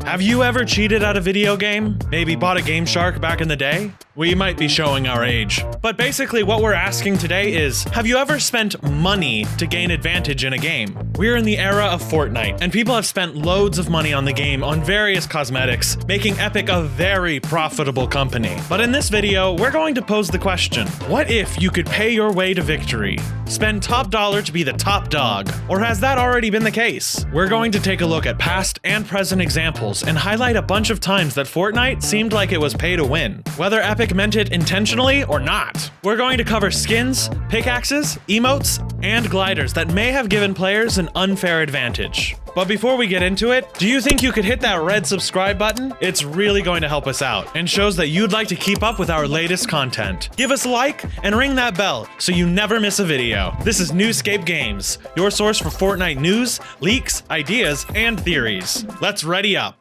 Have you ever cheated at a video game? Maybe bought a Game Shark back in the day? We might be showing our age. But basically what we're asking today is, have you ever spent money to gain advantage in a game? We're in the era of Fortnite, and people have spent loads of money on the game on various cosmetics, making Epic a very profitable company. But in this video, we're going to pose the question, what if you could pay your way to victory? Spend top dollar to be the top dog? Or has that already been the case? We're going to take a look at past and present examples and highlight a bunch of times that Fortnite seemed like it was pay to win, whether Epic meant it intentionally or not. We're going to cover skins, pickaxes, emotes, and gliders that may have given players an unfair advantage. But before we get into it, do you think you could hit that red subscribe button? It's really going to help us out and shows that you'd like to keep up with our latest content. Give us a like and ring that bell so you never miss a video. This is NewScapeGames, your source for Fortnite news, leaks, ideas, and theories. Let's ready up.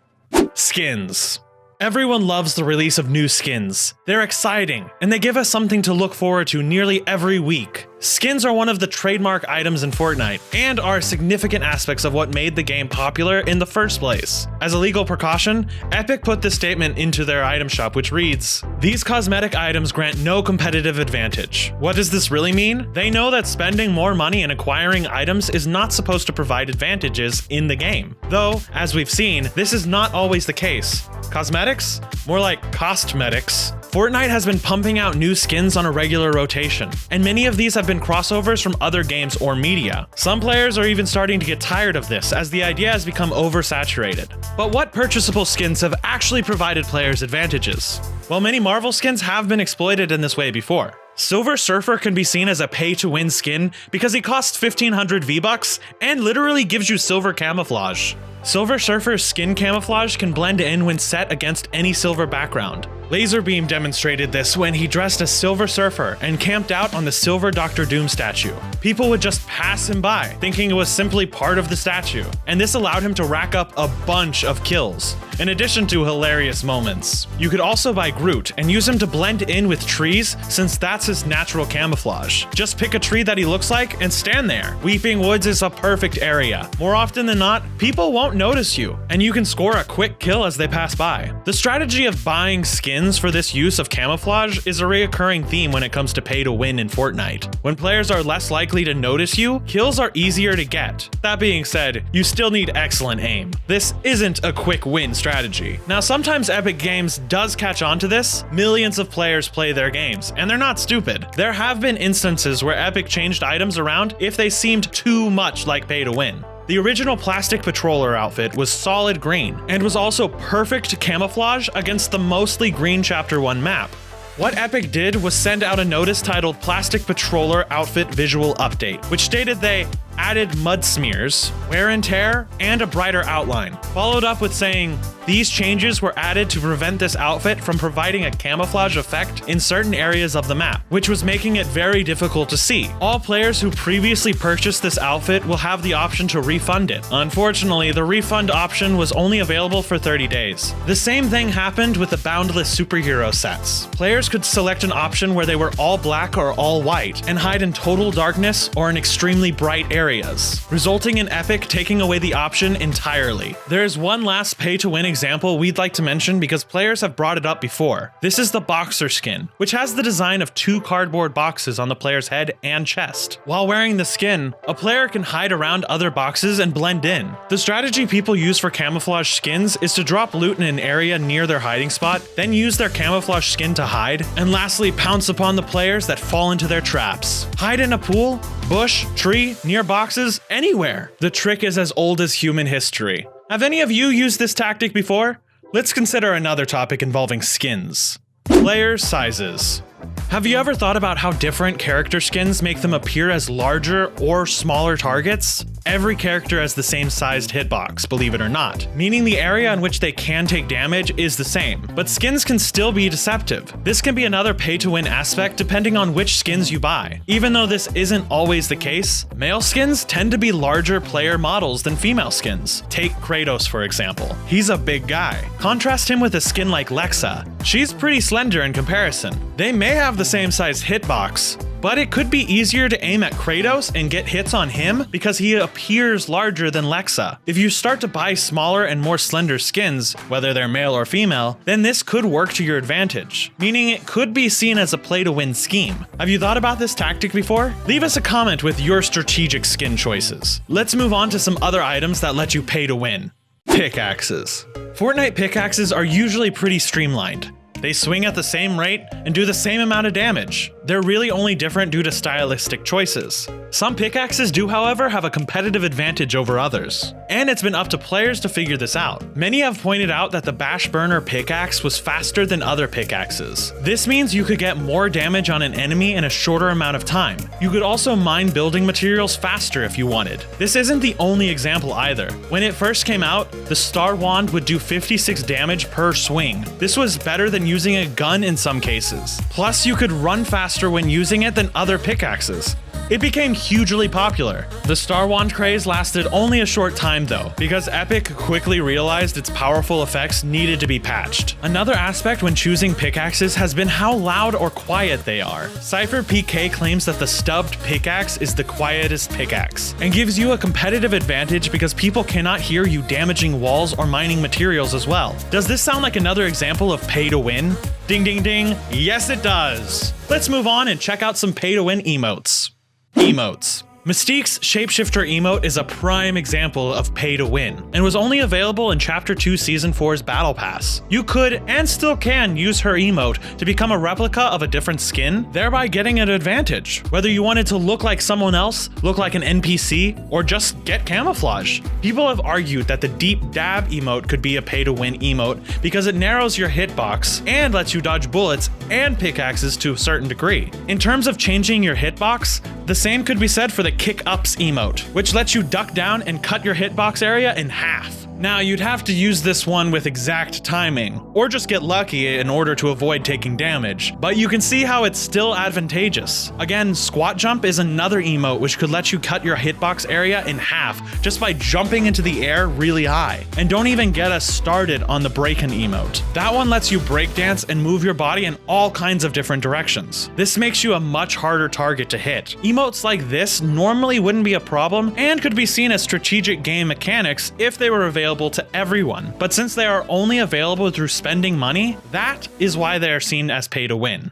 Skins. Everyone loves the release of new skins. They're exciting, and they give us something to look forward to nearly every week. Skins are one of the trademark items in Fortnite, and are significant aspects of what made the game popular in the first place. As a legal precaution, Epic put this statement into their item shop, which reads, "These cosmetic items grant no competitive advantage." What does this really mean? They know that spending more money and acquiring items is not supposed to provide advantages in the game. Though, as we've seen, this is not always the case. Cosmetics? More like costmetics. Fortnite has been pumping out new skins on a regular rotation, and many of these have been crossovers from other games or media. Some players are even starting to get tired of this, as the idea has become oversaturated. But what purchasable skins have actually provided players advantages? Well, many Marvel skins have been exploited in this way before. Silver Surfer can be seen as a pay-to-win skin because he costs 1500 V-Bucks and literally gives you silver camouflage. Silver Surfer's skin camouflage can blend in when set against any silver background. Laserbeam demonstrated this when he dressed as Silver Surfer and camped out on the silver Dr. Doom statue. People would just pass him by, thinking it was simply part of the statue, and this allowed him to rack up a bunch of kills, in addition to hilarious moments. You could also buy Groot and use him to blend in with trees, since that's his natural camouflage. Just pick a tree that he looks like and stand there. Weeping Woods is a perfect area. More often than not, people won't notice you, and you can score a quick kill as they pass by. The strategy of buying skins for this use of camouflage is a reoccurring theme when it comes to pay to win in Fortnite. When players are less likely to notice you, kills are easier to get. That being said, you still need excellent aim. This isn't a quick win strategy. Now, sometimes Epic Games does catch on to this. Millions of players play their games, and they're not stupid. There have been instances where Epic changed items around if they seemed too much like pay to win. The original plastic patroller outfit was solid green, and was also perfect camouflage against the mostly green Chapter 1 map. What Epic did was send out a notice titled Plastic Patroller Outfit Visual Update, which stated they added mud smears, wear and tear, and a brighter outline, followed up with saying, "These changes were added to prevent this outfit from providing a camouflage effect in certain areas of the map, which was making it very difficult to see. All players who previously purchased this outfit will have the option to refund it." Unfortunately, the refund option was only available for 30 days. The same thing happened with the boundless superhero sets. Players could select an option where they were all black or all white, and hide in total darkness or in extremely bright areas, resulting in Epic taking away the option entirely. There's one last pay-to-win example we'd like to mention because players have brought it up before. This is the Boxer skin, which has the design of 2 cardboard boxes on the player's head and chest. While wearing the skin, a player can hide around other boxes and blend in. The strategy people use for camouflage skins is to drop loot in an area near their hiding spot, then use their camouflage skin to hide, and lastly pounce upon the players that fall into their traps. Hide in a pool, bush, tree, near boxes, anywhere. The trick is as old as human history. Have any of you used this tactic before? Let's consider another topic involving skins. Player sizes. Have you ever thought about how different character skins make them appear as larger or smaller targets? Every character has the same sized hitbox, believe it or not, meaning the area in which they can take damage is the same, but skins can still be deceptive. This can be another pay-to-win aspect depending on which skins you buy. Even though this isn't always the case, male skins tend to be larger player models than female skins. Take Kratos for example. He's a big guy. Contrast him with a skin like Lexa. She's pretty slender in comparison. They may have the same size hitbox, but it could be easier to aim at Kratos and get hits on him because he appears larger than Lexa. If you start to buy smaller and more slender skins, whether they're male or female, then this could work to your advantage, meaning it could be seen as a play-to-win scheme. Have you thought about this tactic before? Leave us a comment with your strategic skin choices. Let's move on to some other items that let you pay to win. Pickaxes. Fortnite pickaxes are usually pretty streamlined. They swing at the same rate and do the same amount of damage. They're really only different due to stylistic choices. Some pickaxes do, however, have a competitive advantage over others, and it's been up to players to figure this out. Many have pointed out that the Bash Burner pickaxe was faster than other pickaxes. This means you could get more damage on an enemy in a shorter amount of time. You could also mine building materials faster if you wanted. This isn't the only example either. When it first came out, the Star Wand would do 56 damage per swing. This was better than using a gun in some cases. Plus, you could run faster when using it than other pickaxes. It became hugely popular. The Star Wand craze lasted only a short time though, because Epic quickly realized its powerful effects needed to be patched. Another aspect when choosing pickaxes has been how loud or quiet they are. Cypher PK claims that the stubbed pickaxe is the quietest pickaxe, and gives you a competitive advantage because people cannot hear you damaging walls or mining materials as well. Does this sound like another example of pay to win? Ding ding ding, yes it does! Let's move on and check out some pay to win emotes. Emotes. Mystique's Shapeshifter emote is a prime example of pay to win, and was only available in Chapter 2 Season 4's Battle Pass. You could, and still can, use her emote to become a replica of a different skin, thereby getting an advantage. Whether you wanted to look like someone else, look like an NPC, or just get camouflage. People have argued that the Deep Dab emote could be a pay to win emote because it narrows your hitbox and lets you dodge bullets and pickaxes to a certain degree. In terms of changing your hitbox, the same could be said for the Kick Ups emote, which lets you duck down and cut your hitbox area in half. Now, you'd have to use this one with exact timing, or just get lucky in order to avoid taking damage, but you can see how it's still advantageous. Again, Squat Jump is another emote which could let you cut your hitbox area in half just by jumping into the air really high. And don't even get us started on the Breakin' emote. That one lets you breakdance and move your body in all kinds of different directions. This makes you a much harder target to hit. Emotes like this normally wouldn't be a problem and could be seen as strategic game mechanics if they were available to everyone, but since they are only available through spending money, that is why they are seen as pay to win.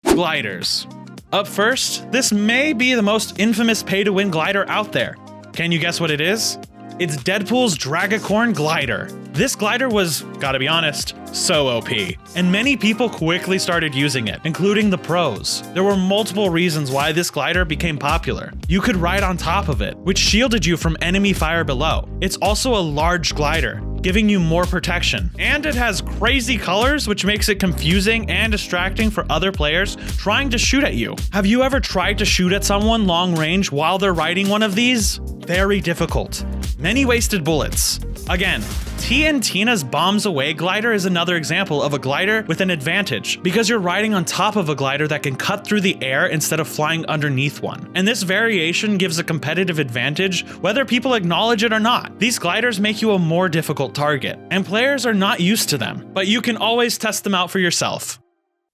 Gliders. Up first, this may be the most infamous pay to win glider out there. Can you guess what it is? It's Deadpool's Dragacorn glider. This glider was, gotta be honest, so OP, and many people quickly started using it, including the pros. There were multiple reasons why this glider became popular. You could ride on top of it, which shielded you from enemy fire below. It's also a large glider, giving you more protection, and it has crazy colors, which makes it confusing and distracting for other players trying to shoot at you. Have you ever tried to shoot at someone long range while they're riding one of these? Very difficult. Many wasted bullets. Again, Tina's Bombs Away glider is another example of a glider with an advantage, because you're riding on top of a glider that can cut through the air instead of flying underneath one. And this variation gives a competitive advantage whether people acknowledge it or not. These gliders make you a more difficult target, and players are not used to them, but you can always test them out for yourself.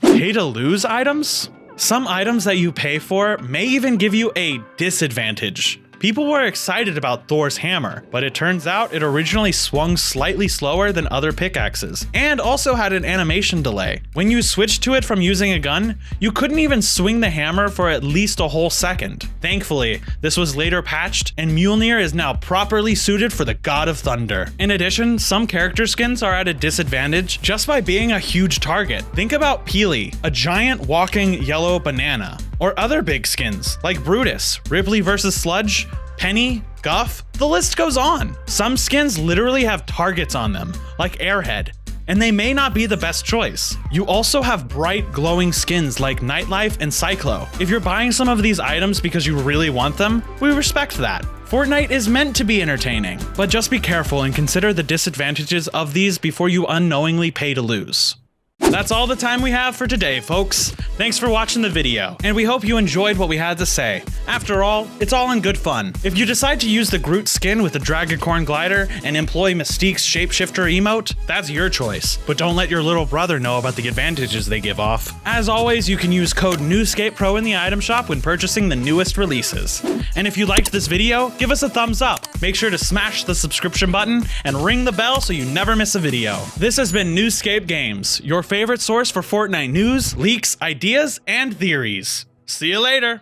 Pay to lose items? Some items that you pay for may even give you a disadvantage. People were excited about Thor's hammer, but it turns out it originally swung slightly slower than other pickaxes, and also had an animation delay. When you switched to it from using a gun, you couldn't even swing the hammer for at least a whole second. Thankfully, this was later patched, and Mjolnir is now properly suited for the God of Thunder. In addition, some character skins are at a disadvantage just by being a huge target. Think about Peely, a giant walking yellow banana. Or other big skins, like Brutus, Ripley vs. Sludge, Penny, Guff, the list goes on. Some skins literally have targets on them, like Airhead, and they may not be the best choice. You also have bright, glowing skins like Nightlife and Cyclo. If you're buying some of these items because you really want them, we respect that. Fortnite is meant to be entertaining, but just be careful and consider the disadvantages of these before you unknowingly pay to lose. That's all the time we have for today, folks. Thanks for watching the video, and we hope you enjoyed what we had to say. After all, it's all in good fun. If you decide to use the Groot skin with the Dragoncorn glider and employ Mystique's shapeshifter emote, that's your choice. But don't let your little brother know about the advantages they give off. As always, you can use code NewScapePRO in the item shop when purchasing the newest releases. And if you liked this video, give us a thumbs up. Make sure to smash the subscription button and ring the bell so you never miss a video. This has been NewScapeGames, your favorite source for Fortnite news, leaks, ideas, and theories. See you later.